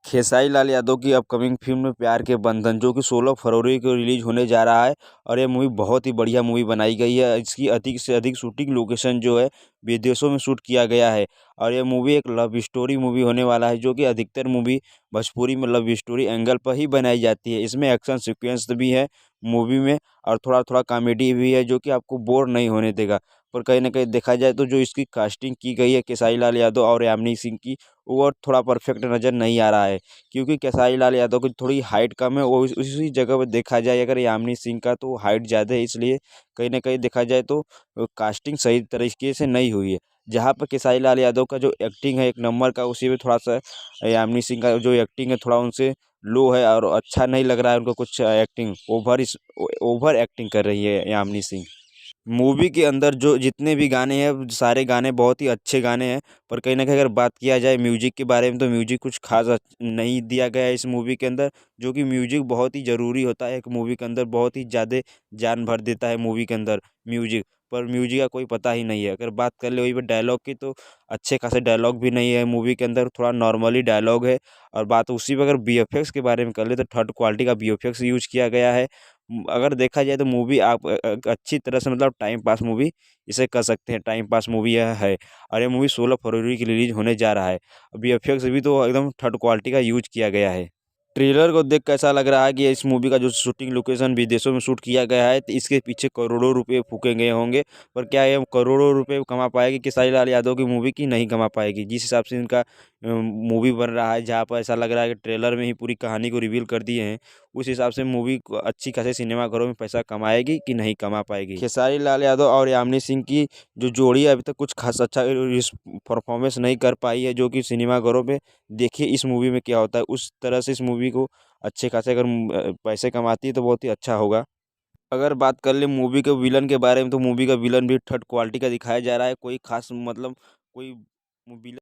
खेसारी लाल यादव की upcoming film प्यार के बंधन जो कि 16 फरवरी को रिलीज होने जा रहा है। और ये मूवी बहुत ही बढ़िया मूवी बनाई गई है। इसकी अधिक से अधिक शूटिंग लोकेशन जो है विदेशों में शूट किया गया है। और ये मूवी एक लव स्टोरी मूवी होने वाला है, जो कि अधिकतर मूवी भोजपुरी में लव स्टोरी एंगल पर ही बनाई जाती है। इसमें एक्शन सीक्वेंस भी है मूवी में, और थोड़ा थोड़ा कॉमेडी भी है, जो कि आपको बोर नहीं होने देगा। पर कहीं ना कहीं देखा जाए तो जो इसकी कास्टिंग की गई है खेसारी लाल यादव और यामिनी सिंह की, वो थोड़ा परफेक्ट नज़र नहीं आ रहा है। क्योंकि खेसारी लाल यादव की थोड़ी हाइट कम है, वो उसी जगह पर देखा जाए अगर यामिनी सिंह का तो हाइट ज़्यादा है, इसलिए कहीं ना कहीं देखा जाए तो कास्टिंग सही तरीके से नहीं हुई है। जहाँ पर खेसारी लाल यादव का जो एक्टिंग है एक नंबर का, उसी में थोड़ा सा यामिनी सिंह का जो एक्टिंग है थोड़ा उनसे लो है, और अच्छा नहीं लग रहा है उनको कुछ एक्टिंग ओवर एक्टिंग कर रही है यामिनी सिंह। मूवी के अंदर जो जितने भी गाने हैं सारे गाने बहुत ही अच्छे गाने हैं। पर कहीं ना कहीं अगर बात किया जाए म्यूजिक के बारे में तो म्यूजिक कुछ खास नहीं दिया गया है इस मूवी के अंदर। जो कि म्यूजिक बहुत ही ज़रूरी होता है एक मूवी के अंदर, बहुत ही ज़्यादा जान भर देता है मूवी के अंदर म्यूजिक। पर म्यूजिक का कोई पता ही नहीं है। अगर बात कर ले वही पर डायलॉग की, तो अच्छे खासे डायलॉग भी नहीं है मूवी के अंदर, थोड़ा नॉर्मली डायलॉग है। और बात उसी पर अगर बीएफएक्स के बारे में कर ले तो थर्ड क्वालिटी का बीएफएक्स यूज किया गया है। अगर देखा जाए तो मूवी आप अच्छी तरह से मतलब टाइम पास मूवी इसे कर सकते हैं, टाइम पास मूवी यह है। और ये मूवी 16 फरवरी की रिलीज होने जा रहा है। वीएफएक्स भी तो एकदम थर्ड क्वालिटी का यूज किया गया है। ट्रेलर को देख कैसा लग रहा है कि इस मूवी का जो शूटिंग लोकेशन विदेशों में शूट किया गया है, तो इसके पीछे करोड़ों रुपए फूके गए होंगे। पर क्या ये करोड़ों रुपए कमा पाएगी खेसारी लाल यादव की मूवी, की नहीं कमा पाएगी? जिस हिसाब से इनका मूवी बन रहा है, जहाँ पर ऐसा लग रहा है कि ट्रेलर में ही पूरी कहानी को रिवील कर दिए हैं, उस हिसाब से मूवी अच्छी खासी सिनेमाघरों में पैसा कमाएगी कि नहीं कमा पाएगी? खेसारी लाल यादव और यामिनी सिंह की जो जोड़ी है अभी तक कुछ खास अच्छा परफॉर्मेंस नहीं कर पाई है, जो कि सिनेमाघरों में देखिए इस मूवी में क्या होता है। उस तरह से इस मूवी को अच्छे खासे अगर पैसे कमाती है तो बहुत ही अच्छा होगा। अगर बात कर ले मूवी के विलन के बारे में, तो मूवी का विलन भी थर्ड क्वालिटी का दिखाया जा रहा है। कोई खास मतलब कोई विलन